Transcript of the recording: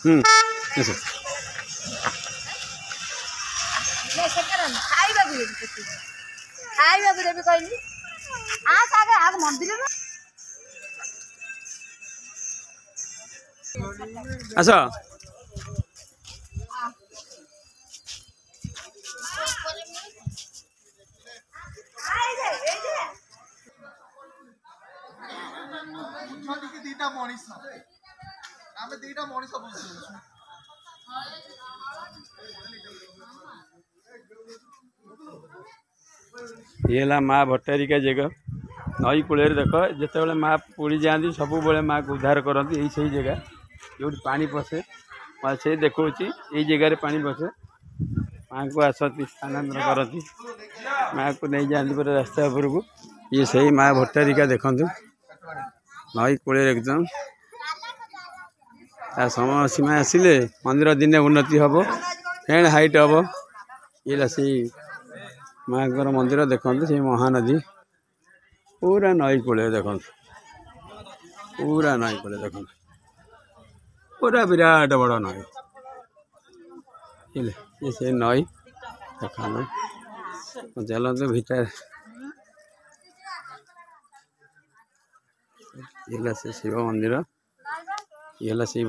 yes, आस दीटा मनीष आम दीटा मनीष ये है माँ भट्टारिका जगह नई कूल देख जिते माँ पुरी जाती सब माँ को उद्धार करती यही सही जगह जो पानी पशे माँ से देखा यही जगार पानी पशे माँ को आसती स्थानांतर करती माँ को नहीं जाती पूरा रास्ता उपर को ये सही माँ भट्टारिका देखु नई कूल एकदम समय सीमा आसिले मंदिर दिने उन्नति हम फेण हाइट हम ये से माँ मंदिर देखते से महानदी पूरा नई कूल देखते पूरा नई कूल देखते पूरा विराट बड़ नई ये से नई देखा चलते भीतर ये से शिव मंदिर ये से